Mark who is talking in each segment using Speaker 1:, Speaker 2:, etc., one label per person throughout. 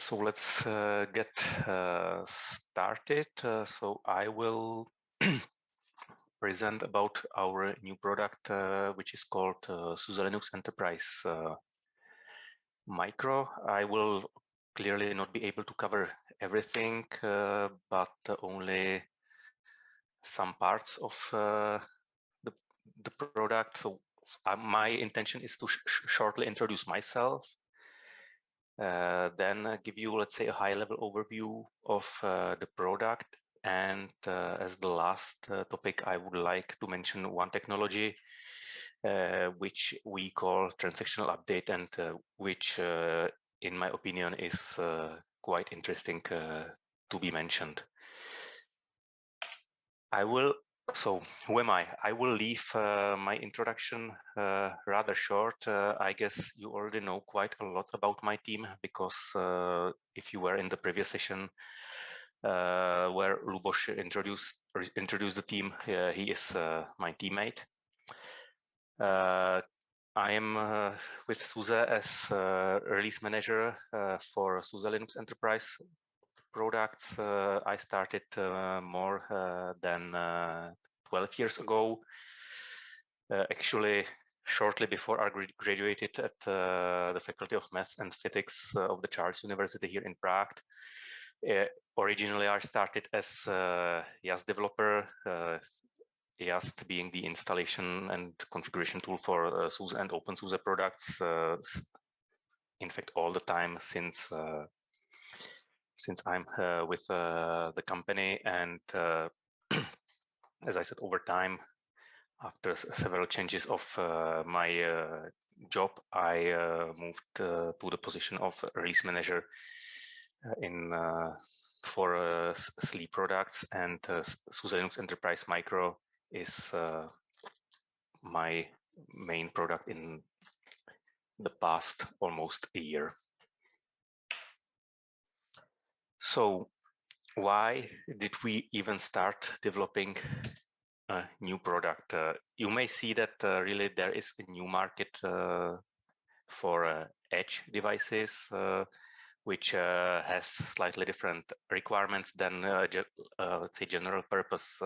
Speaker 1: So let's get started. So I will present about our new product, which is called SUSE Linux Enterprise Micro. I will clearly not be able to cover everything, but only some parts of the product. So my intention is to shortly introduce myself, then give you, let's say, a high-level overview of the product. And as the last topic, I would like to mention one technology, which we call transactional update, and which, in my opinion, is quite interesting to be mentioned. So who am I? I will leave my introduction rather short. I guess you already know quite a lot about my team, because if you were in the previous session where Luboš introduced the team, he is my teammate. I am with SUSE as release manager for SUSE Linux Enterprise products. I started more than 12 years ago. Actually, shortly before I graduated at the Faculty of Maths and Physics of the Charles University here in Prague. Originally, I started as a YAST developer, YAST being the installation and configuration tool for SUSE and OpenSUSE products. In fact, all the time since I'm with the company, and as I said, over time, after several changes of my job, I moved to the position of release manager for SLE products, and SUSE Linux Enterprise Micro is my main product in the past almost a year. So why did we even start developing a new product? You may see that really there is a new market for edge devices, which has slightly different requirements than let's say general purpose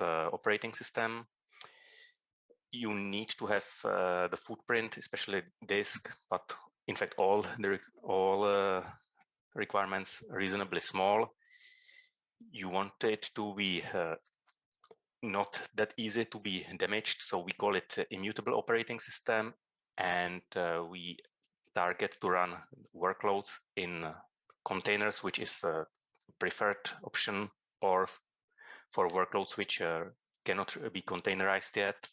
Speaker 1: operating system. You need to have the footprint, especially disk, but in fact all requirements reasonably small. You want it to be not that easy to be damaged, so we call it immutable operating system, and we target to run workloads in containers, which is a preferred option, or for workloads which cannot be containerized yet,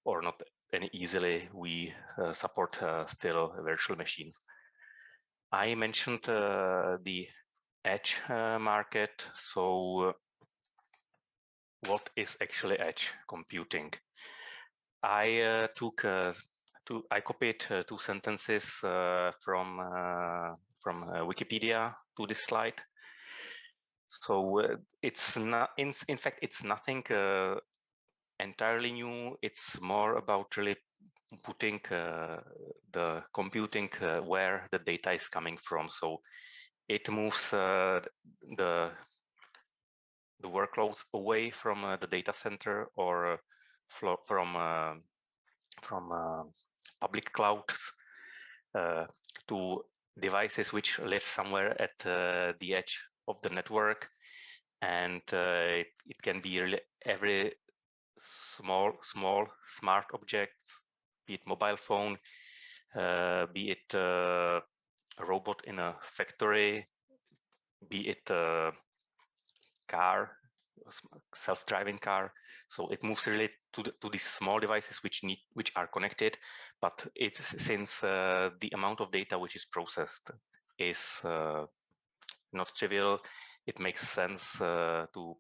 Speaker 1: or not any easily, we support still a virtual machine. I mentioned the edge market. So what is actually edge computing? I copied two sentences from Wikipedia to this slide. So it's not, in fact, it's nothing entirely new. It's more about really putting the computing where the data is coming from. So it moves the workloads away from the data center, or from public clouds to devices which live somewhere at the edge of the network, and it can be really every small smart objects, be it mobile phone, be it a robot in a factory, be it a car, self-driving car. So it moves really to these small devices which are connected, but it's since the amount of data which is processed is not trivial, it makes sense to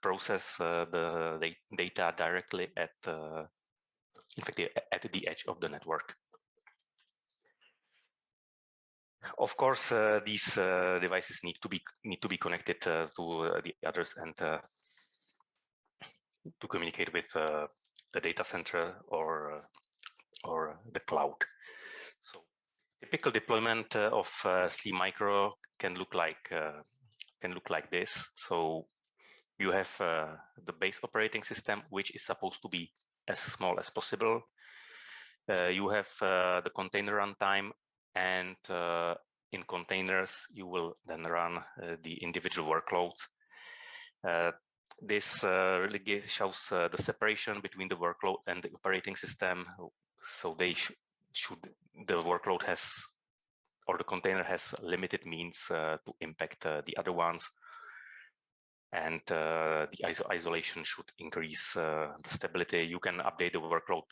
Speaker 1: process the data directly at in fact at the edge of the network. Of course, these devices need to be connected to the others, and to communicate with the data center or the cloud. So typical deployment of SLE Micro can look like this. So you have the base operating system, which is supposed to be as small as possible. You have the container runtime, and in containers, you will then run the individual workloads. This really shows the separation between the workload and the operating system. So they the workload has, or the container has, limited means to impact the other ones. And the isolation should increase the stability. You can update the workload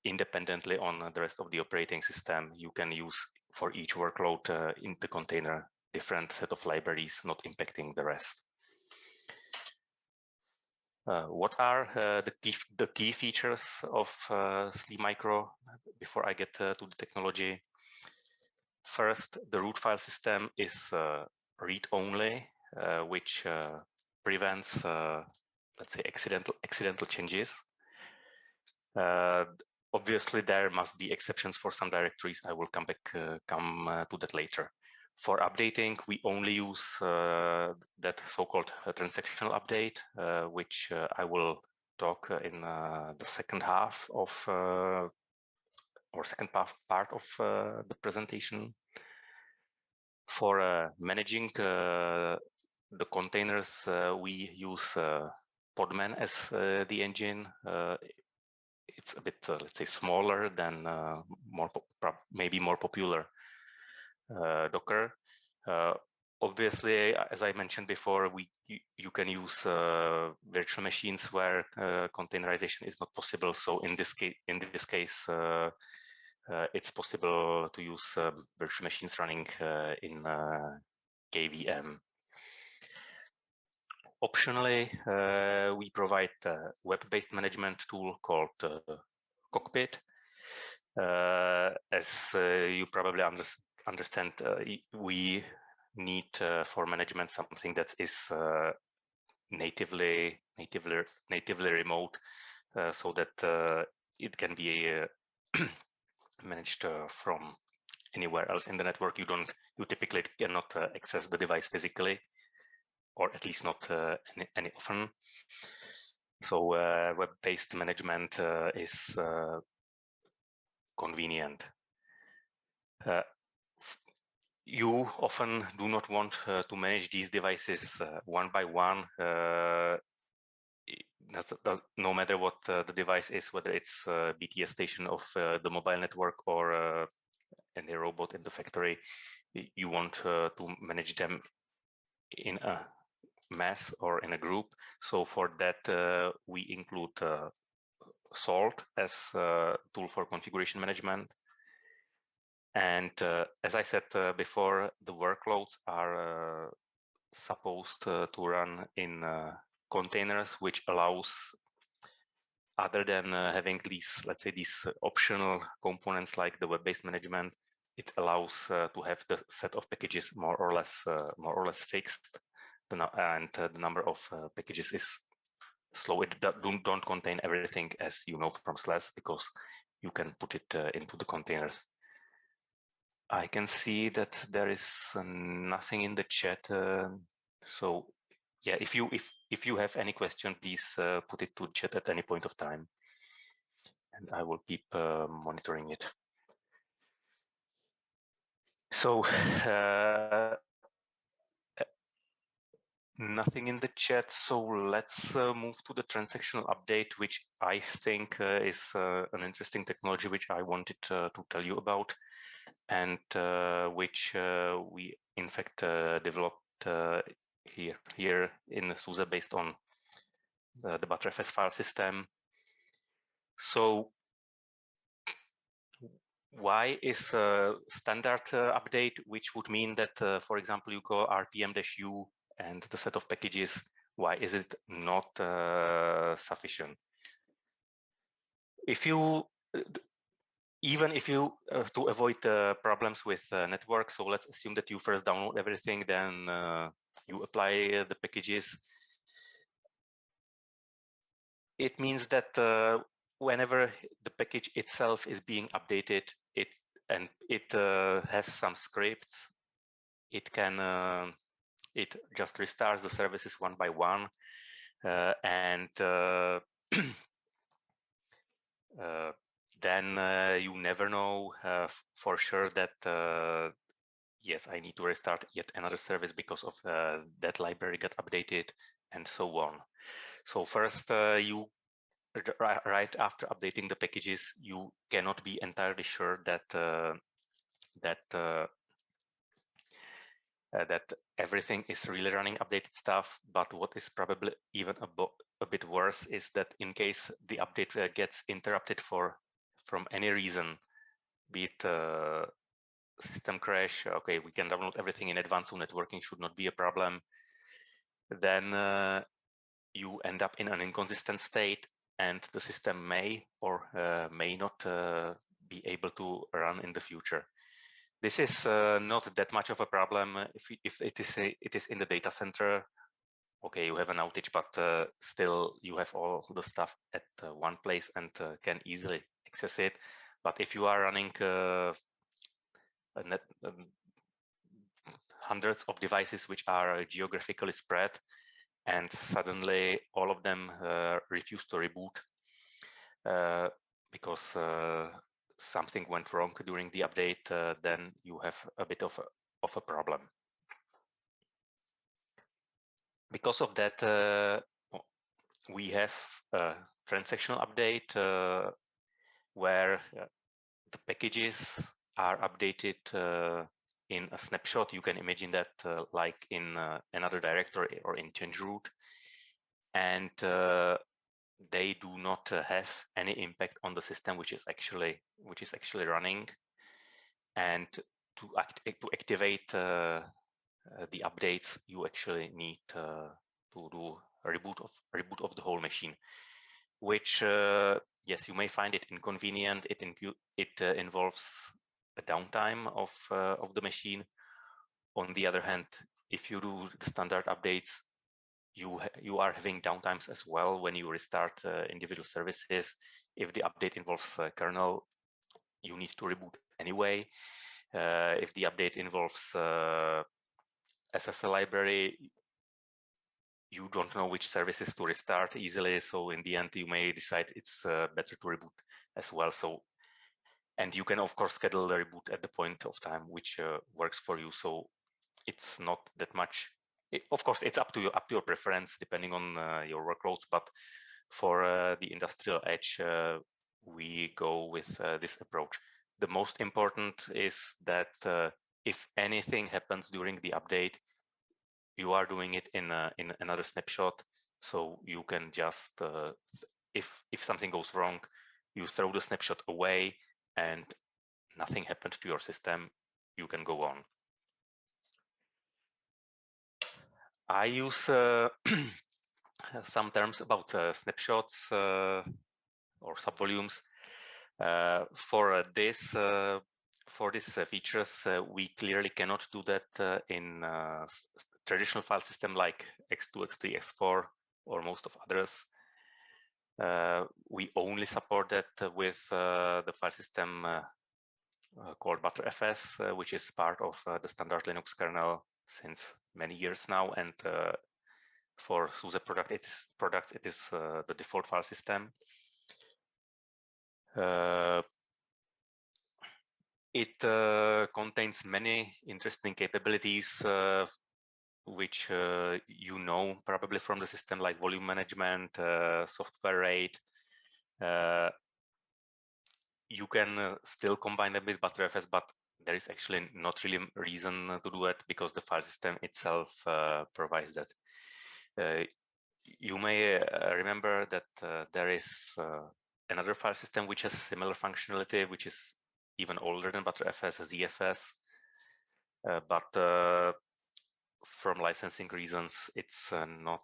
Speaker 1: independently on the rest of the operating system. You can use for each workload in the container different set of libraries, not impacting the rest. What are the key features of SLE Micro before I get to the technology? First, the root file system is read-only, which prevents, let's say, accidental changes. Obviously, there must be exceptions for some directories. I will come to that later. For updating, we only use that so-called transactional update, which I will talk in the second half of or second part of the presentation. For managing the containers, we use Podman as the engine. It's a bit, let's say, smaller than maybe more popular Docker. Obviously, as I mentioned before, you can use virtual machines where containerization is not possible. So in this case, it's possible to use virtual machines running in KVM. Optionally, we provide a web-based management tool called Cockpit. As you probably understand, we need for management something that is natively remote, so that it can be managed from anywhere else in the network. You typically cannot access the device physically, or at least not any often. So web-based management is convenient. You often do not want to manage these devices one by one. No matter what the device is, whether it's a BTS station of the mobile network or any robot in the factory, you want to manage them in a mass or in a group. So for that, we include Salt as a tool for configuration management. And as I said before, the workloads are supposed to run in containers, which allows, other than having these, let's say, these optional components like the web-based management, it allows to have the set of packages more or less fixed. And the number of packages is slow. It don't contain everything, as you know from SLES, because you can put it into the containers. I can see that there is nothing in the chat. So yeah, if you have any question, please put it to chat at any point of time, and I will keep monitoring it. So nothing in the chat. So let's move to the transactional update, which I think is an interesting technology, which I wanted to tell you about, and which we in fact developed here in SUSE based on the btrfs file system. So why is a standard update, which would mean that, for example, you call rpm-u and the set of packages, why is it not sufficient? If you Even if you, to avoid problems with network, so let's assume that you first download everything, then you apply the packages. It means that whenever the package itself is being updated, it and it has some scripts. It can it just restarts the services one by one, and then you never know for sure that yes, I need to restart yet another service because of that library got updated, and so on. So first, you right after updating the packages, you cannot be entirely sure that that everything is really running updated stuff. But what is probably even a bit worse is that in case the update gets interrupted from any reason, be it system crash, okay, we can download everything in advance, so networking should not be a problem, then you end up in an inconsistent state, and the system may or may not be able to run in the future. This is not that much of a problem if it is in the data center. Okay, you have an outage, but still you have all the stuff at one place and can easily access it. But if you are running hundreds of devices which are geographically spread, and suddenly all of them refuse to reboot because something went wrong during the update, then you have a bit of a problem. Because of that, we have a transactional update where the packages are updated in a snapshot. You can imagine that like in another directory or in change root, and they do not have any impact on the system which is actually running. And to activate the updates, you actually need to do a reboot of the whole machine, which yes, you may find it inconvenient. It involves a downtime of the machine. On the other hand, if you do the standard updates, you are having downtimes as well when you restart individual services. If the update involves kernel, you need to reboot anyway. If the update involves SSL library, you don't know which services to restart easily. So in the end, you may decide it's better to reboot as well. So, and you can of course schedule the reboot at the point of time which works for you. So it's not that much. Of course, it's up to your preference depending on your workloads. But for the industrial edge, we go with this approach. The most important is that if anything happens during the update, you are doing it in another snapshot, so you can just if something goes wrong, you throw the snapshot away and nothing happened to your system, you can go on. I use some terms about snapshots or subvolumes. For these features, we clearly cannot do that in traditional file system like X2, X3, X4, or most of others. We only support that with the file system called btrfs, which is part of the standard Linux kernel since many years now, and for SUSE products, it is the default file system. It contains many interesting capabilities, which you know probably from the system, like volume management, software rate. You can still combine them with btrfs, but there is actually not really a reason to do it because the file system itself provides that. You may remember that there is another file system which has similar functionality, which is even older than btrfs, ZFS, but from licensing reasons, it's not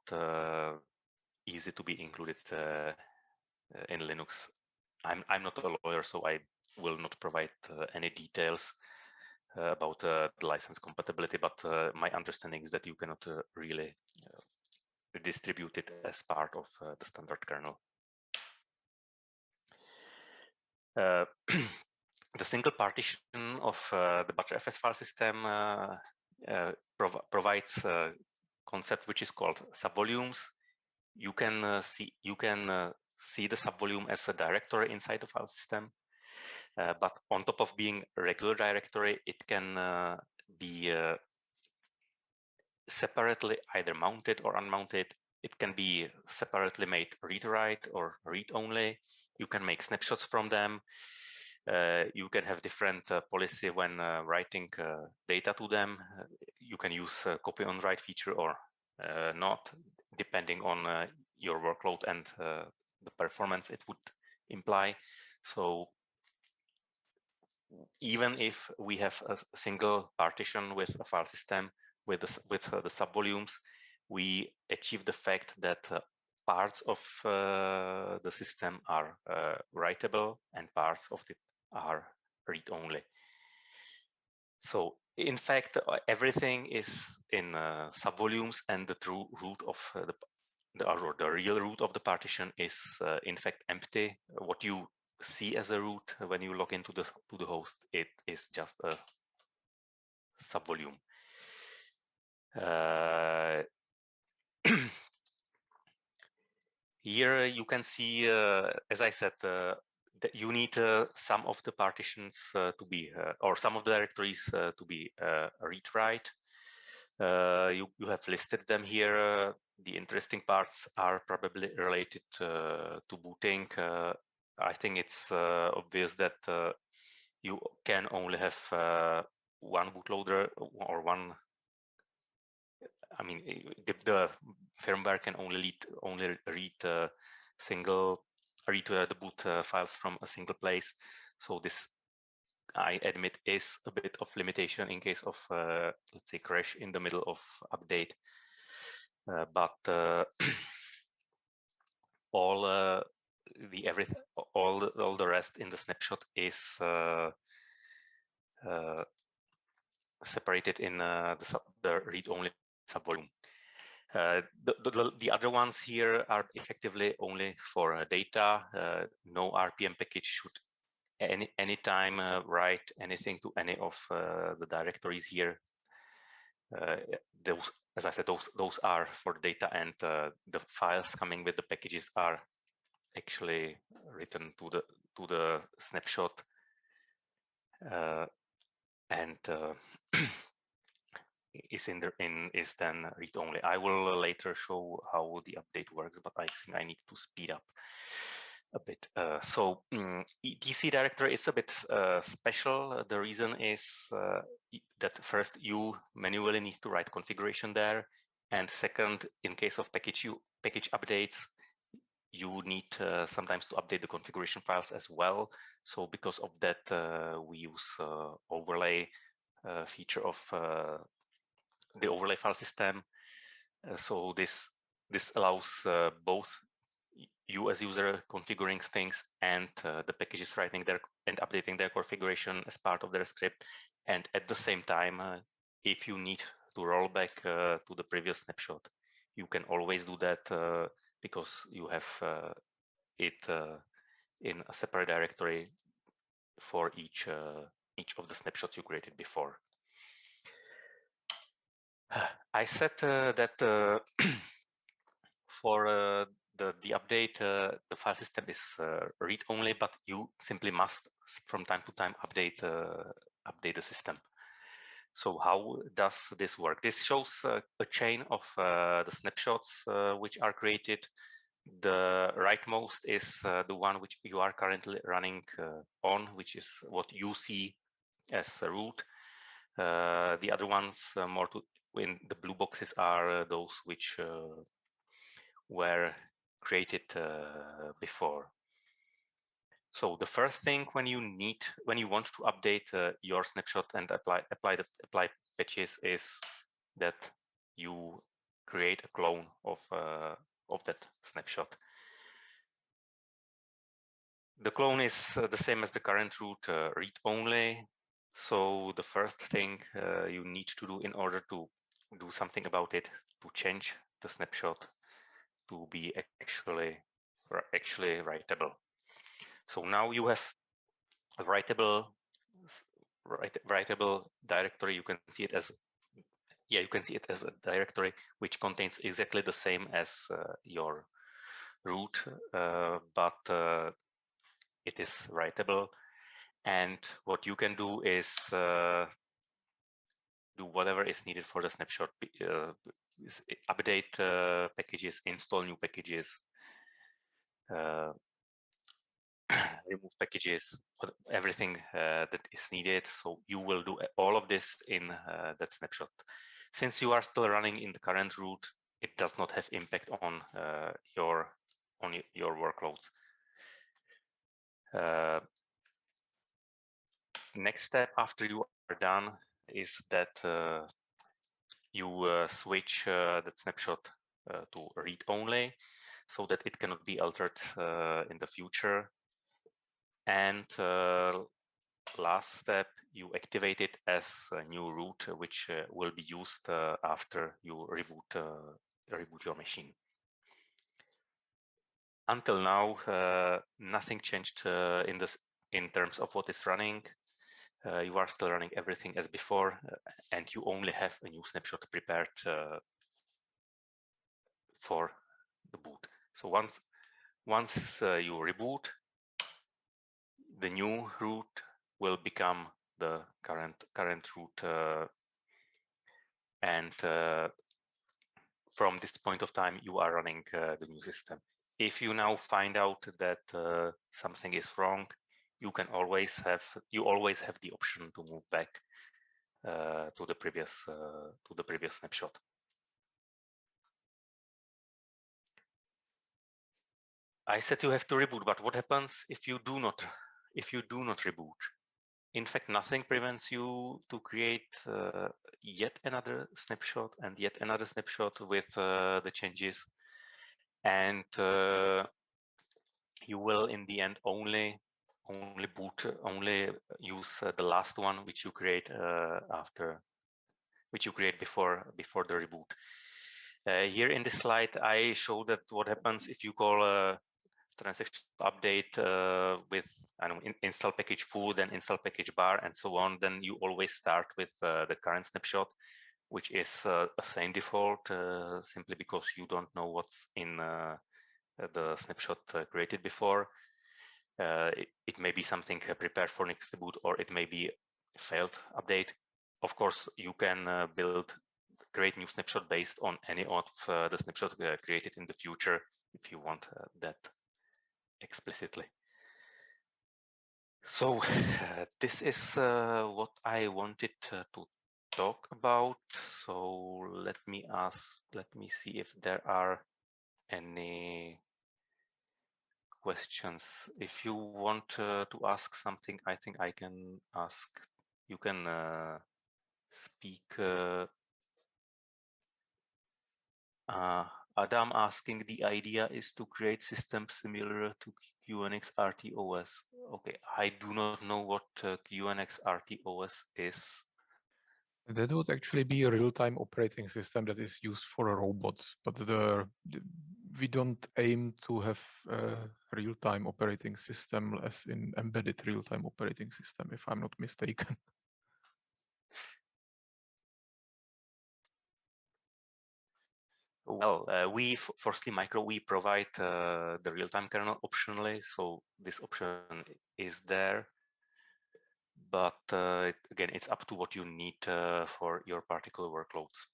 Speaker 1: easy to be included in Linux. I'm not a lawyer, so I will not provide any details about the license compatibility, but my understanding is that you cannot really distribute it as part of the standard kernel. the single partition of the btrfs file system provides a concept which is called subvolumes. You can see the subvolume as a directory inside the file system, but on top of being a regular directory, it can be separately either mounted or unmounted. It can be separately made read-write or read-only. You can make snapshots from them. You can have different policy when writing data to them. You can use copy on write feature or not, depending on your workload and the performance it would imply. So even if we have a single partition with a file system with the subvolumes, we achieve the fact that parts of the system are writable and parts of it are read-only. So in fact, everything is in subvolumes, and the true root of the real root of the partition is in fact empty. What you see as a root when you log into the host, it is just a subvolume. Here you can see, as I said, that you need some of the partitions to be, or some of the directories to be read-write. You have listed them here. The interesting parts are probably related to booting. I think it's obvious that you can only have one bootloader or one. I mean, the firmware can only read the boot files from a single place. So this, I admit, is a bit of limitation in case of let's say crash in the middle of update. But all the rest in the snapshot is separated in the read-only subvolume. The other ones here are effectively only for data. No RPM package should anytime write anything to any of the directories here. Those, as I said, those are for data, and the files coming with the packages are actually written to the snapshot, and is then read only. I will later show how the update works, but I think I need to speed up a bit. So DC directory is a bit special. The reason is that first you manually need to write configuration there, and second, in case of package updates, you need sometimes to update the configuration files as well. So because of that, we use overlay feature of the overlay file system. So this allows both you as user configuring things and the packages writing their and updating their configuration as part of their script. And at the same time, if you need to roll back to the previous snapshot, you can always do that because you have it in a separate directory for each of the snapshots you created before. I said that for the update, the file system is read-only, but you simply must, from time to time, update the system. So how does this work? This shows a chain of the snapshots which are created. The rightmost is the one which you are currently running on, which is what you see as a root. The other ones, more in the blue boxes, are those which were created before. So the first thing when you want to update your snapshot and apply patches is that you create a clone of that snapshot. The clone is the same as the current root, read only. So the first thing you need to do in order to do something about it, to change the snapshot to be actually writable. So now you have a writable writable directory. You can see it as you can see it as a directory which contains exactly the same as your root, but it is writable. And what you can do is do whatever is needed for the snapshot, update packages, install new packages, remove packages, everything that is needed. So you will do all of this in that snapshot. Since you are still running in the current root, it does not have impact on your workloads. Next step after you are done is that you switch that snapshot to read only, so that it cannot be altered in the future. And last step, you activate it as a new root, which will be used after you reboot your machine. Until now, nothing changed in terms of what is running. You are still running everything as before, and you only have a new snapshot prepared for the boot. So once you reboot, the new root will become the current root, and from this point of time, you are running the new system. If you now find out that something is wrong, you always have the option to move back to the previous snapshot. I said you have to reboot, but what happens if you do not reboot? In fact, nothing prevents you to create yet another snapshot and yet another snapshot with the changes, and you will in the end only use the last one which you create before the reboot. Here in this slide, I show that what happens if you call a transaction update with install package full, then install package bar, and so on. Then you always start with the current snapshot, which is a same default, simply because you don't know what's in the snapshot created before. It may be something prepared for next reboot, or it may be a failed update. Of course, you can create new snapshot based on any of the snapshots created in the future if you want that explicitly. So this is what I wanted to talk about. So let me see if there are any questions. If you want to ask something, I think I can ask. You can speak. Adam asking, the idea is to create systems similar to QNX RTOS. Okay, I do not know what QNX RTOS is.
Speaker 2: That would actually be a real-time operating system that is used for a robot, but we don't aim to have a real-time operating system as in embedded real-time operating system, if I'm not mistaken.
Speaker 1: Well, we for SLE Micro, we provide the real-time kernel optionally, so this option is there. But again, it's up to what you need for your particular workloads.